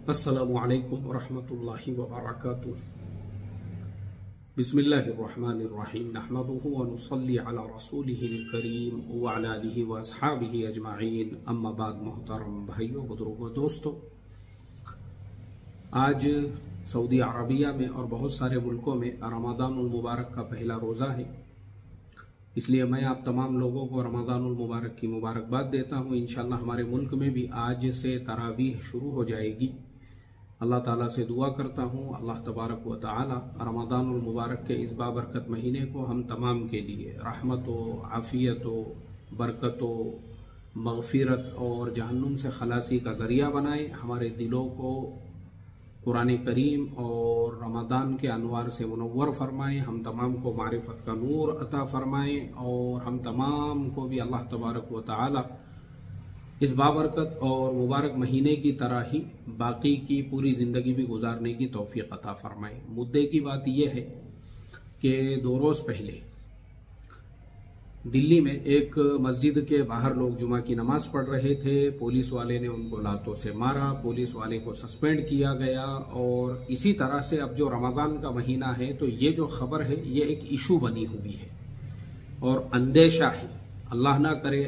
अस्सलामु अलैकुम वरहमतुल्लाहि वबरकातुह। बिस्मिल्लाहिर्रहमानिर्रहीम। नहमदुहु व नुसल्ली अला रसूलिहिल करीम व अला आलिहि व अस्हाबिहि अजमाइन। अम्मा बाद। मोहतरम भाइयों, बुजुर्गों, दोस्तों, आज सऊदी अरबिया में और बहुत सारे मुल्कों में रमज़ानुल मुबारक का पहला रोज़ा है। इसलिए मैं आप तमाम लोगों को रमज़ानुल मुबारक की मुबारकबाद देता हूँ। इंशाअल्लाह हमारे मुल्क में भी आज से तरावीह शुरू हो जाएगी। अल्लाह ताला से दुआ करता हूँ, अल्लाह तबारक व तआला रमज़ानुल मुबारक के इस बाबरकत महीने को हम तमाम के लिए रहमतो, आफ़ियतो, बरकतो, मग़फ़िरत और जहन्नुम से खलासी का ज़रिया बनाए। हमारे दिलों को कुरान करीम और रमज़ान के अनवार से मुनव्वर फरमाए। हम तमाम को मारिफत का नूर अता फरमाए और हम तमाम को भी अल्लाह तबारक व तआला इस बाबरकत और मुबारक महीने की तरह ही बाकी की पूरी ज़िंदगी भी गुजारने की तौफ़ीक़ अता फरमाए। मुद्दे की बात यह है कि 2 रोज़ पहले दिल्ली में एक मस्जिद के बाहर लोग जुमा की नमाज़ पढ़ रहे थे। पुलिस वाले ने उनको लातों से मारा, पुलिस वाले को सस्पेंड किया गया। और इसी तरह से अब जो रमज़ान का महीना है तो ये जो खबर है ये एक इशू बनी हुई है और अंदेशा है, अल्लाह ना करे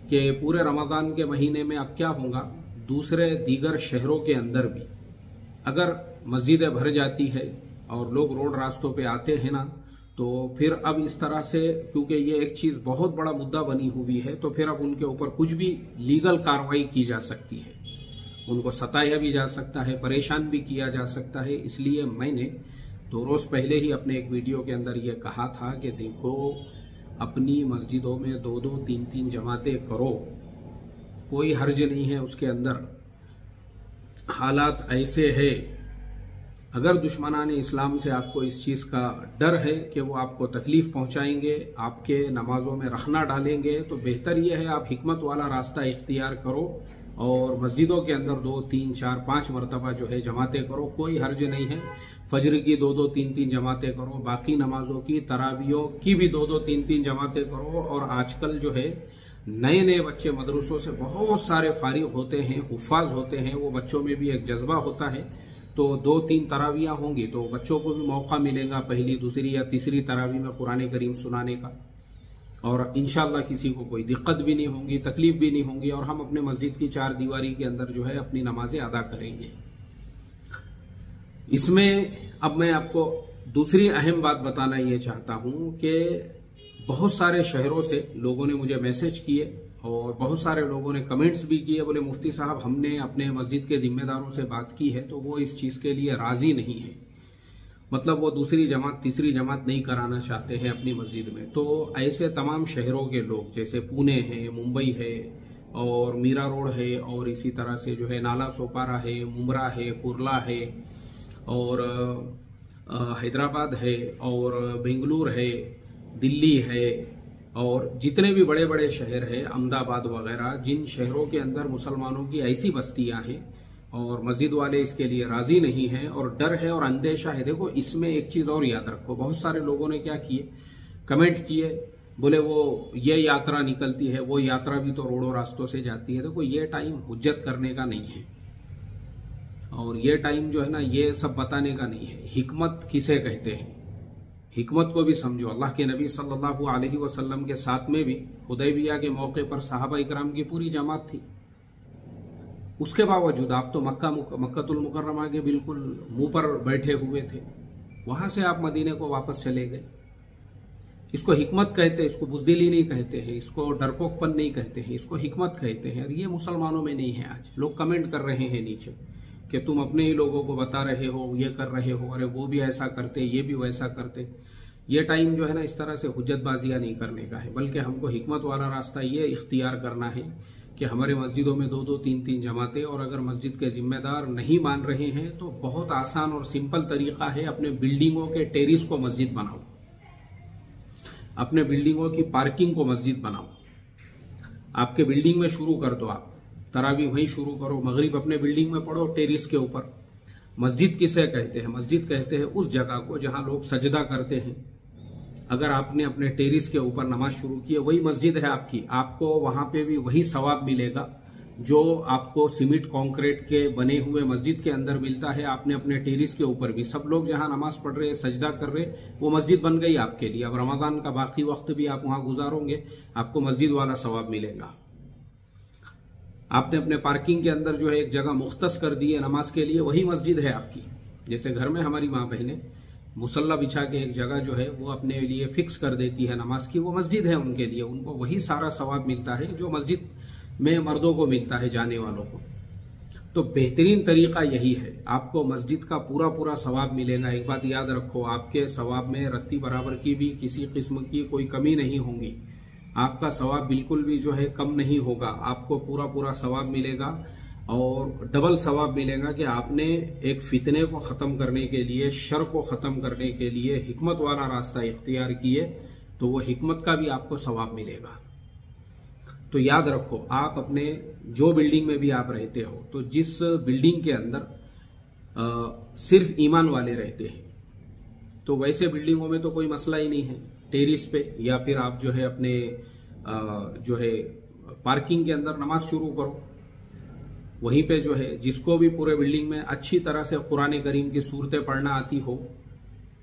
कि पूरे रमज़ान के महीने में अब क्या होगा, दूसरे दीगर शहरों के अंदर भी अगर मस्जिदें भर जाती है और लोग रोड रास्तों पे आते हैं ना, तो फिर अब इस तरह से, क्योंकि ये एक चीज़ बहुत बड़ा मुद्दा बनी हुई है, तो फिर अब उनके ऊपर कुछ भी लीगल कार्रवाई की जा सकती है, उनको सताया भी जा सकता है, परेशान भी किया जा सकता है। इसलिए मैंने 2 रोज़ पहले ही अपने एक वीडियो के अंदर ये कहा था कि देखो, अपनी मस्जिदों में 2-2, 3-3 जमातें करो, कोई हर्ज नहीं है उसके अंदर। हालात ऐसे है, अगर दुश्मनाने इस्लाम से आपको इस चीज़ का डर है कि वो आपको तकलीफ़ पहुंचाएंगे, आपके नमाजों में रखना डालेंगे, तो बेहतर यह है आप हिकमत वाला रास्ता इख्तियार करो और मस्जिदों के अंदर 2, 3, 4, 5 मरतबा जो है जमातें करो। कोई हर्ज नहीं है। फजर की 2-2, 3-3 जमातें करो, बाकी नमाजों की, तरावियों की भी 2-2, 3-3 जमातें करो। और आजकल जो है नए नए बच्चे मदरसों से बहुत सारे फारिग होते हैं, हुफ़ाज होते हैं, वो बच्चों में भी एक जज्बा होता है। तो 2-3 तरावियाँ होंगी तो बच्चों को भी मौका मिलेगा पहली, दूसरी या तीसरी तरावी में कुरान करीम सुनाने का, और इंशाअल्लाह किसी को कोई दिक्कत भी नहीं होगी, तकलीफ भी नहीं होगी, और हम अपने मस्जिद की 4 दीवारी के अंदर जो है अपनी नमाजें अदा करेंगे। इसमें अब मैं आपको दूसरी अहम बात बताना ये चाहता हूँ कि बहुत सारे शहरों से लोगों ने मुझे मैसेज किए और बहुत सारे लोगों ने कमेंट्स भी किए, बोले मुफ्ती साहब हमने अपने मस्जिद के जिम्मेदारों से बात की है तो वो इस चीज़ के लिए राज़ी नहीं है, मतलब वो दूसरी जमात, तीसरी जमात नहीं कराना चाहते हैं अपनी मस्जिद में। तो ऐसे तमाम शहरों के लोग, जैसे पुणे है, मुंबई है और मीरा रोड है, और इसी तरह से जो है नाला सोपारा है, मुमरा है, कुर्ला है, और हैदराबाद है, और बेंगलुरु है, दिल्ली है, और जितने भी बड़े बड़े शहर हैं, अहमदाबाद वगैरह, जिन शहरों के अंदर मुसलमानों की ऐसी बस्तियां हैं और मस्जिद वाले इसके लिए राजी नहीं हैं और डर है और अंदेशा है। देखो, इसमें एक चीज़ और याद रखो, बहुत सारे लोगों ने क्या किए, कमेंट किए, बोले वो ये यात्रा निकलती है, वो यात्रा भी तो रोडों रास्तों से जाती है। देखो, ये टाइम हुज्जत करने का नहीं है और ये टाइम जो है ना, ये सब बताने का नहीं है। हिकमत किसे कहते हैं, हिकमत को भी समझो। अल्लाह के नबी सल्लल्लाहु अलैहि वसल्लम के साथ में भी हुदैबिया के मौके पर सहाबा इकराम की पूरी जमात थी। उसके बावजूद आप तो मक्कातुल मुकर्रमा के बिल्कुल मुंह पर बैठे हुए थे, वहां से आप मदीने को वापस चले गए। इसको हिकमत कहते हैं, इसको बुज़दिली नहीं कहते हैं, इसको डरपोकपन नहीं कहते हैं, इसको हिकमत कहते हैं। और ये मुसलमानों में नहीं है। आज लोग कमेंट कर रहे हैं नीचे कि तुम अपने ही लोगों को बता रहे हो, ये कर रहे हो, अरे वो भी ऐसा करते, ये भी वैसा करते। ये टाइम जो है ना, इस तरह से हुज्जतबाजियां नहीं करने का है, बल्कि हमको हिकमत वाला रास्ता ये इख्तियार करना है कि हमारे मस्जिदों में 2-2, 3-3 जमातें, और अगर मस्जिद के जिम्मेदार नहीं मान रहे हैं तो बहुत आसान और सिंपल तरीका है, अपने बिल्डिंगों के टेरिस को मस्जिद बनाओ, अपने बिल्डिंगों की पार्किंग को मस्जिद बनाओ, आपके बिल्डिंग में शुरू कर दो, आप तरावी वहीं शुरू करो, मगरिब अपने बिल्डिंग में पढ़ो टेरिस के ऊपर। मस्जिद किसे कहते हैं, मस्जिद कहते हैं उस जगह को जहां लोग सजदा करते हैं। अगर आपने अपने टेरिस के ऊपर नमाज शुरू की है, वही मस्जिद है आपकी, आपको वहां पे भी वही सवाब मिलेगा जो आपको सीमेंट कंक्रीट के बने हुए मस्जिद के अंदर मिलता है, आपने अपने टेरिस के ऊपर भी, सब लोग जहां नमाज पढ़ रहे, सजदा कर रहे, वो मस्जिद बन गई आपके लिए। अब रमजान का बाकी वक्त भी आप वहां गुजारोगे, आपको मस्जिद वाला सवाब मिलेगा। आपने अपने पार्किंग के अंदर जो है एक जगह मुख्तस कर दी है नमाज के लिए, वही मस्जिद है आपकी। जैसे घर में हमारी माँ बहनें मुसल्ला बिछा के एक जगह जो है वो अपने लिए फिक्स कर देती है नमाज की, वो मस्जिद है उनके लिए, उनको वही सारा सवाब मिलता है जो मस्जिद में मर्दों को मिलता है, जाने वालों को। तो बेहतरीन तरीका यही है, आपको मस्जिद का पूरा पूरा सवाब मिलेगा। एक बात याद रखो, आपके सवाब में रत्ती बराबर की भी किसी किस्म की कोई कमी नहीं होगी, आपका सवाब बिल्कुल भी जो है कम नहीं होगा, आपको पूरा पूरा सवाब मिलेगा। और डबल सवाब मिलेगा कि आपने एक फितने को ख़त्म करने के लिए, शर को ख़त्म करने के लिए हिकमत वाला रास्ता इख्तियार किए, तो वो हिकमत का भी आपको सवाब मिलेगा। तो याद रखो, आप अपने जो बिल्डिंग में भी आप रहते हो, तो जिस बिल्डिंग के अंदर सिर्फ ईमान वाले रहते हैं, तो वैसे बिल्डिंगों में तो कोई मसला ही नहीं है। टेरिस पे या फिर आप जो है अपने जो है पार्किंग के अंदर नमाज शुरू करो। वहीं पे जो है जिसको भी पूरे बिल्डिंग में अच्छी तरह से कुरान करीम की सूरतें पढ़ना आती हो,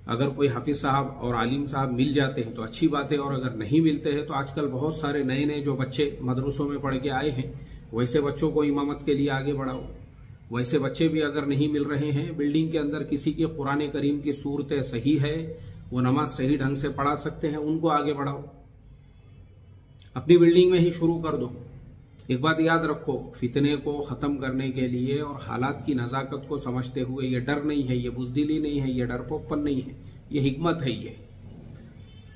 अगर कोई हाफिज साहब और आलिम साहब मिल जाते हैं तो अच्छी बात है, और अगर नहीं मिलते हैं तो आजकल बहुत सारे नए नए जो बच्चे मदरसों में पढ़ के आए हैं, वैसे बच्चों को इमामत के लिए आगे बढ़ाओ। वैसे बच्चे भी अगर नहीं मिल रहे हैं, बिल्डिंग के अंदर किसी की कुरान करीम की सूरतें सही है, वो नमाज सही ढंग से पढ़ा सकते हैं, उनको आगे बढ़ाओ। अपनी बिल्डिंग में ही शुरू कर दो। एक बात याद रखो, फितने को ख़त्म करने के लिए और हालात की नज़ाकत को समझते हुए, ये डर नहीं है, ये बुज़दिली नहीं है, ये डरपोकपन नहीं है, ये हिकमत है। ये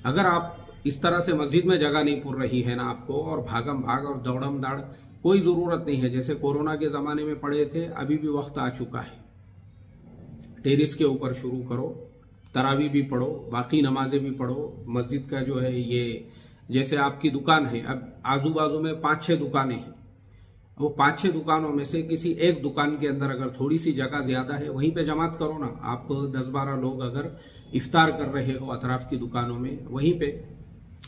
अगर आप इस तरह से मस्जिद में जगह नहीं पुर रही है ना आपको, और भागम भाग और दौड़म दाड़ कोई ज़रूरत नहीं है। जैसे कोरोना के ज़माने में पढ़े थे, अभी भी वक्त आ चुका है। टेरिस के ऊपर शुरू करो, तरावी भी पढ़ो, बाकी नमाजें भी पढ़ो। मस्जिद का जो है ये, जैसे आपकी दुकान है, अब आजू बाजू में 5-6 दुकानें हैं, वो 5-6 दुकानों में से किसी एक दुकान के अंदर अगर थोड़ी सी जगह ज्यादा है, वहीं पे जमात करो ना। आप 10-12 लोग अगर इफ्तार कर रहे हो अतराफ की दुकानों में, वहीं पे।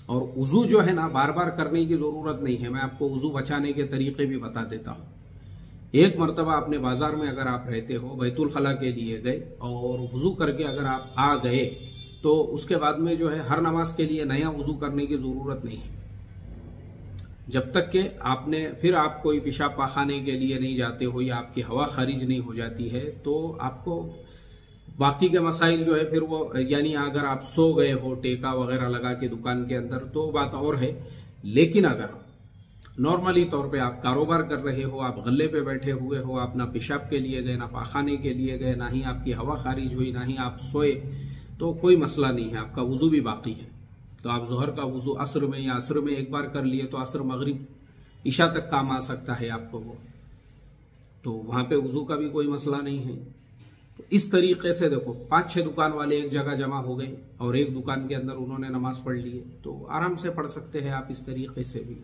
और वुजू जो है ना, बार बार करने की जरूरत नहीं है। मैं आपको वुजू बचाने के तरीके भी बता देता हूँ। एक मरतबा अपने बाजार में अगर आप रहते हो, बैतुल खला के लिए गए और वुजू करके अगर आप आ गए, तो उसके बाद में जो है हर नमाज के लिए नया वुजू करने की जरूरत नहीं है, जब तक कि आपने फिर आप कोई पेशाब पाखाने के लिए नहीं जाते हो या आपकी हवा खारिज नहीं हो जाती है, तो आपको बाकी के मसाइल जो है फिर वो, यानी अगर आप सो गए हो टेका वगैरह लगा के दुकान के अंदर तो बात और है। लेकिन अगर नॉर्मली तौर पे आप कारोबार कर रहे हो, आप गल्ले पे बैठे हुए हो, आप ना पेशाब के लिए गए, ना पाखाने के लिए गए, ना ही आपकी हवा खारिज हुई, ना ही आप सोए, तो कोई मसला नहीं है, आपका वुजू भी बाकी है। तो आप जोहर का वुजू असर में या असर में एक बार कर लिए तो असर मगरिब ईशा तक काम आ सकता है आपको वो, तो वहां पे वुजू का भी कोई मसला नहीं है। तो इस तरीके से देखो, 5-6 दुकान वाले एक जगह जमा हो गए और एक दुकान के अंदर उन्होंने नमाज पढ़ ली है, तो आराम से पढ़ सकते हैं आप इस तरीके से भी।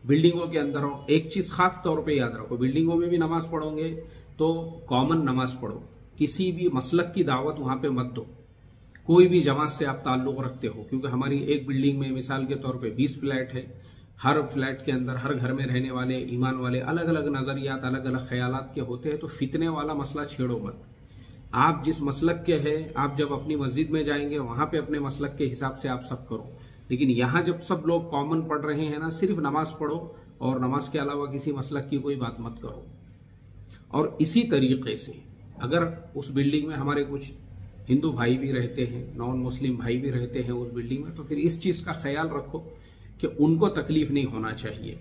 बिल्डिंगों के अंदर एक चीज खास तौर पे याद रखो, बिल्डिंगों में भी नमाज पढ़ोगे तो कॉमन नमाज पढ़ो, किसी भी मसलक की दावत वहां पे मत दो। कोई भी जमात से आप ताल्लुक रखते हो, क्योंकि हमारी एक बिल्डिंग में मिसाल के तौर पे 20 फ्लैट है, हर फ्लैट के अंदर हर घर में रहने वाले ईमान वाले अलग अलग नजरियात, अलग अलग ख्यालात के होते हैं, तो फितने वाला मसला छेड़ो मत। आप जिस मसलक के हैं, आप जब अपनी मस्जिद में जाएंगे वहां पे अपने मसलक के हिसाब से आप सब करो, लेकिन यहाँ जब सब लोग कॉमन पढ़ रहे हैं ना, सिर्फ नमाज पढ़ो और नमाज के अलावा किसी मसलक की कोई बात मत करो। और इसी तरीके से अगर उस बिल्डिंग में हमारे कुछ हिंदू भाई भी रहते हैं, नॉन मुस्लिम भाई भी रहते हैं उस बिल्डिंग में, तो फिर इस चीज का ख्याल रखो कि उनको तकलीफ नहीं होना चाहिए।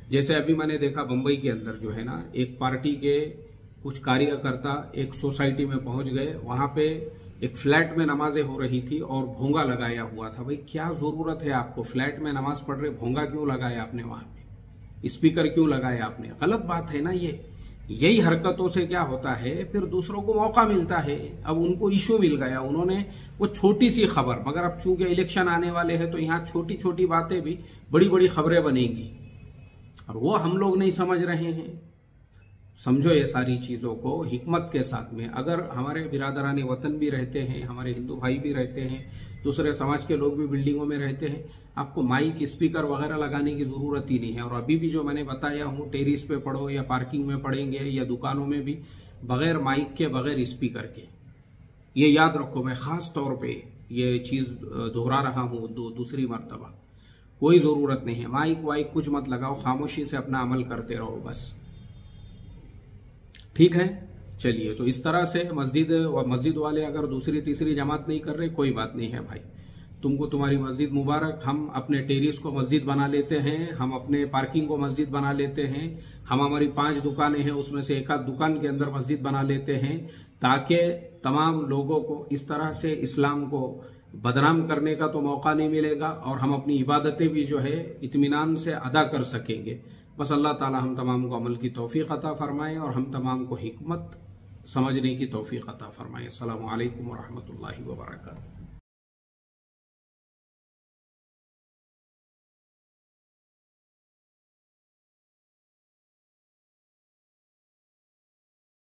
जैसे अभी मैंने देखा बंबई के अंदर जो है ना, एक पार्टी के कुछ कार्यकर्ता एक सोसाइटी में पहुंच गए, वहां पे एक फ्लैट में नमाजें हो रही थी और भोंगा लगाया हुआ था। भाई क्या जरूरत है आपको, फ्लैट में नमाज पढ़ रहे, भोंगा क्यों लगाया आपने वहां पे, स्पीकर क्यों लगाया आपने, गलत बात है ना ये। यही हरकतों से क्या होता है, फिर दूसरों को मौका मिलता है। अब उनको इशू मिल गया, उन्होंने वो छोटी सी खबर, मगर अब चूंकि इलेक्शन आने वाले हैं तो यहाँ छोटी छोटी बातें भी बड़ी बड़ी खबरें बनेंगी, और वो हम लोग नहीं समझ रहे हैं। समझो ये सारी चीजों को हिकमत के साथ में। अगर हमारे बिरादरान वतन भी रहते हैं, हमारे हिंदू भाई भी रहते हैं, दूसरे समाज के लोग भी बिल्डिंगों में रहते हैं, आपको माइक स्पीकर वगैरह लगाने की ज़रूरत ही नहीं है। और अभी भी जो मैंने बताया हूँ, टेरिस पे पढ़ो या पार्किंग में पढ़ेंगे या दुकानों में भी, बगैर माइक के, बगैर स्पीकर के। ये याद रखो, मैं ख़ास तौर पे ये चीज़ दोहरा रहा हूँ दूसरी मर्तबा। कोई ज़रूरत नहीं है, माइक वाइक कुछ मत लगाओ, खामोशी से अपना अमल करते रहो बस। ठीक है, चलिए। तो इस तरह से मस्जिद वाले अगर दूसरी तीसरी जमात नहीं कर रहे, कोई बात नहीं है भाई, तुमको तुम्हारी मस्जिद मुबारक। हम अपने टेरिस को मस्जिद बना लेते हैं, हम अपने पार्किंग को मस्जिद बना लेते हैं, हम हमारी 5 दुकानें हैं उसमें से एक आध दुकान के अंदर मस्जिद बना लेते हैं, ताकि तमाम लोगों को इस तरह से इस्लाम को बदनाम करने का तो मौका नहीं मिलेगा और हम अपनी इबादतें भी जो है इत्मीनान से अदा कर सकेंगे। बस अल्लाह ताला हम तमाम को अमल की तौफीक अता फरमाए और हम तमाम को हिकमत समझने की तौफीक अता फरमाए। अस्सलामु अलैकुम व रहमतुल्लाहि व बरकातहू।